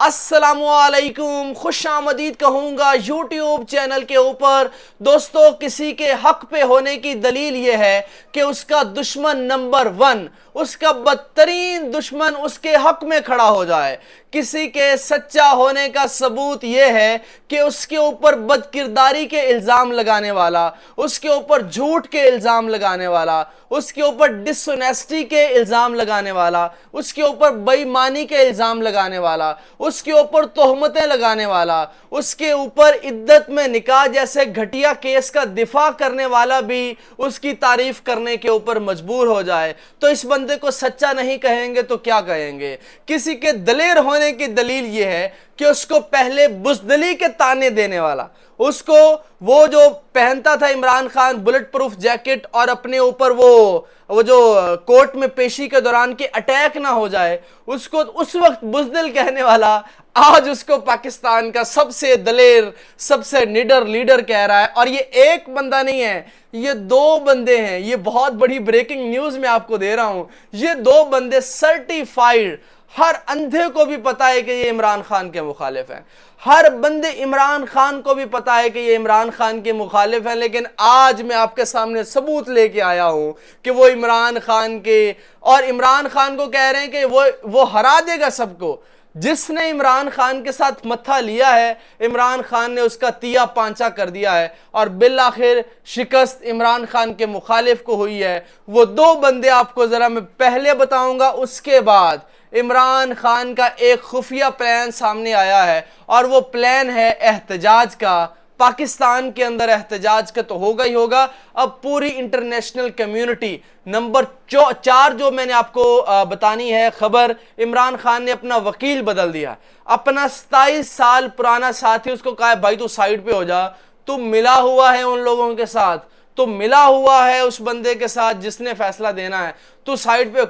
السلام علیکم، خوش آمدید کہوں گا یوٹیوب چینل کے اوپر۔ دوستو، کسی کے حق پہ ہونے کی دلیل یہ ہے کہ اس کا دشمن نمبر 1، اس کا بدترین دشمن اس کے حق میں کھڑا ہو جائے۔ کسی کے سچا ہونے کا ثبوت یہ ہے کہ اس کے اوپر بد کرداری کے الزام لگانے والا، اس کے اوپر جھوٹ کے الزام لگانے والا، اس کے اوپر ڈس اونیسٹی کے الزام لگانے والا، اس کے اوپر بے ایمانی کے الزام لگانے والا، اس کے اوپر تہمتیں لگانے والا، اس کے اوپر عدت میں نکاح جیسے گھٹیا کیس کا دفاع کرنے والا بھی اس کی تعریف کرنے کے اوپر مجبور ہو جائے تو اس بندے کو سچا نہیں کہیں گے تو کیا کہیں گے؟ کسی کے دلیر ہونے کی دلیل یہ ہے کہ اس کو پہلے بزدلی کے تانے دینے والا، اس کو وہ جو پہنتا تھا Imran Khan bullet proof jacket اور اپنے اوپر وہ جو کورٹ میں پیشی کے دوران کے اٹیک نہ ہو جائے، اس کو اس وقت بزدل کہنے والا آج اس کو پاکستان کا سب سے دلیر، سب سے نڈر لیڈر کہہ رہا ہے۔ اور یہ ایک بندہ نہیں ہے، یہ 2 بندے ہیں۔ یہ بہت بڑی بریکنگ نیوز میں آپ کو دے رہا ہوں۔ یہ 2 بندے سرٹیفائیڈ، ہر اندھے کو بھی پتا ہے کہ یہ عمران خان کے مخالف ہیں، ہر بندے عمران خان کو بھی پتا ہے کہ یہ عمران خان کے مخالف ہیں، لیکن آج میں آپ کے سامنے ثبوت لے کے آیا ہوں کہ وہ عمران خان کے، اور عمران خان کو کہہ رہے ہیں کہ وہ ہرا دے گا سب کو۔ جس نے عمران خان کے ساتھ متھا لیا ہے، عمران خان نے اس کا تیا پانچا کر دیا ہے اور بالآخر شکست عمران خان کے مخالف کو ہوئی ہے۔ وہ 2 بندے آپ کو ذرا میں پہلے بتاؤں گا، اس کے بعد عمران خان کا ایک خفیہ پلان سامنے آیا ہے اور وہ پلان ہے احتجاج کا۔ پاکستان کے اندر احتجاج کا تو ہوگا ہی ہوگا، اب پوری انٹرنیشنل کمیونٹی۔ نمبر 4 جو میں نے آپ کو بتانی ہے خبر، عمران خان نے اپنا وکیل بدل دیا، اپنا 27 سال پرانا ساتھی اس کو کہا ہے بھائی تو سائیڈ پہ ہو جا، تو ملا ہوا ہے ان لوگوں کے ساتھ، تو ملا ہوا ہے اس بندے کے ساتھ جس نے فیصلہ دینا ہے، تو سائیڈ پہ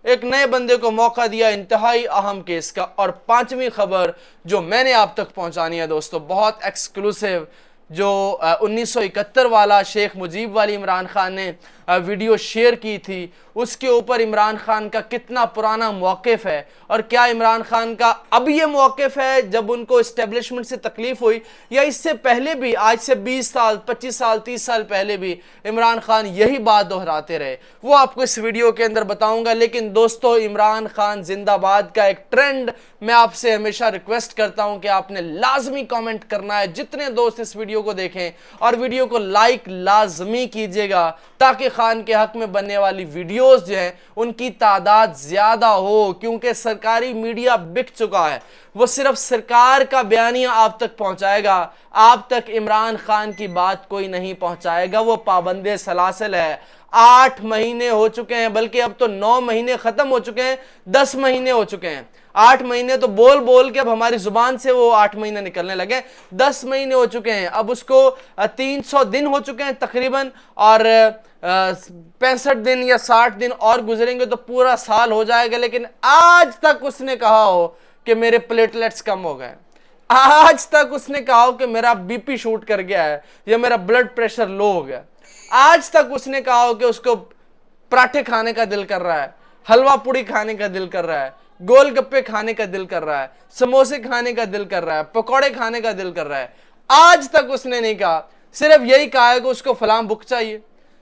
ایک نئے بندے کو موقع دیا انتہائی اہم کیس کا۔ اور 5ویں خبر جو میں نے آپ تک پہنچانی ہے دوستو، بہت ایکسکلوسیو، جو 1971 والا شیخ مجیب والی عمران خان نے ویڈیو شیئر کی تھی، اس کے اوپر عمران خان کا کتنا پرانا موقف ہے، اور کیا عمران خان کا اب یہ موقف ہے جب ان کو اسٹیبلشمنٹ سے تکلیف ہوئی، یا اس سے پہلے بھی، آج سے 20 سال 25 سال 30 سال پہلے بھی عمران خان یہی بات دہراتے رہے، وہ آپ کو اس ویڈیو کے اندر بتاؤں گا۔ لیکن دوستو، عمران خان زندہ باد کا ایک ٹرینڈ میں آپ سے ہمیشہ ریکویسٹ کرتا ہوں کہ آپ نے لازمی کامنٹ کرنا ہے، جتنے دوست اس ویڈیو کو دیکھیں، اور ویڈیو کو لائک لازمی کیجئے گا تاکہ خان کے حق میں بننے والی ویڈیوز جو ہیں ان کی تعداد زیادہ ہو، کیونکہ سرکاری میڈیا بک چکا ہے، وہ صرف سرکار کا بیانیہ آپ تک پہنچائے گا، آپ تک عمران خان کی بات کوئی نہیں پہنچائے گا۔ وہ پابند سلاسل ہے، 8 مہینے ہو چکے ہیں، بلکہ اب تو 9 مہینے ختم ہو چکے ہیں، 10 مہینے ہو چکے ہیں۔ 8 مہینے تو بول کے اب ہماری زبان سے وہ 8 مہینے نکلنے لگے، 10 مہینے ہو چکے ہیں، اب اس کو 300 دن ہو چکے ہیں تقریباً، اور 65 دن یا 60 دن اور گزریں گے تو پورا سال ہو جائے گا، لیکن آج تک اس نے کہا ہو کہ میرے پلیٹلیٹس کم ہو گئے، آج تک اس نے کہا ہو کہ میرا بی پی شوٹ کر گیا ہے یا میرا بلڈ پریشر لو ہو گیا، آج تک اس نے کہا ہو کہ اس کو پراٹھے کھانے کا دل کر رہا ہے، حلوہ پوڑی کھانے کا دل کر رہا ہے، گول گپے کھانے کا دل کر رہا ہے، سموسے کھانے کا دل کر رہا ہے، پکوڑے کھانے کا دل کر رہا ہے، آج تک اس نے نہیں کہا۔ صرف یہی کہا ہے کہ اس کو فلاں بک چاہیے،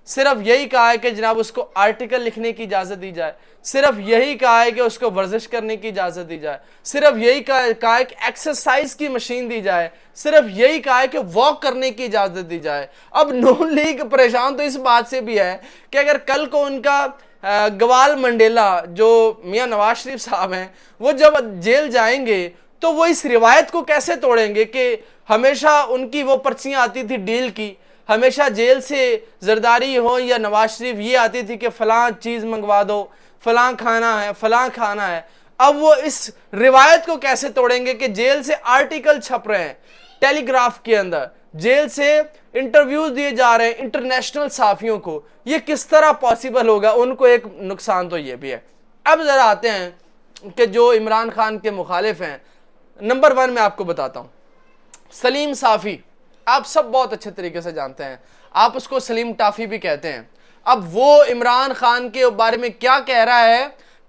صرف یہی کہا ہے کہ جناب اس کو آرٹیکل لکھنے کی اجازت دی جائے، صرف یہی کہا ہے کہ اس کو ورزش کرنے کی اجازت دی جائے، صرف یہی کہا ہے کہ ایکسرسائز کی مشین دی جائے، صرف یہی کہا ہے کہ واک کرنے کی اجازت دی جائے۔ اب نون لیگ پریشان تو اس بات سے بھی ہے کہ اگر کل کو ان کا گوال منڈیلا جو میاں نواز شریف صاحب ہیں، وہ جب جیل جائیں گے تو وہ اس روایت کو کیسے توڑیں گے کہ ہمیشہ ان کی وہ پرچیاں آتی تھی ڈیل کی، ہمیشہ جیل سے زرداری ہو یا نواز شریف یہ آتی تھی کہ فلاں چیز منگوا دو، فلاں کھانا ہے۔ اب وہ اس روایت کو کیسے توڑیں گے کہ جیل سے آرٹیکل چھپ رہے ہیں ٹیلی گراف کے اندر، جیل سے انٹرویوز دیے جا رہے ہیں انٹرنیشنل صحافیوں کو، یہ کس طرح پاسیبل ہوگا؟ ان کو ایک نقصان تو یہ بھی ہے۔ اب ذرا آتے ہیں کہ جو عمران خان کے مخالف ہیں، نمبر 1 میں آپ کو بتاتا ہوں، سلیم صافی، آپ سب بہت اچھے طریقے سے جانتے ہیں، آپ اس کو سلیم ٹافی بھی کہتے ہیں۔ اب وہ عمران خان کے بارے میں کیا کہہ رہا ہے؟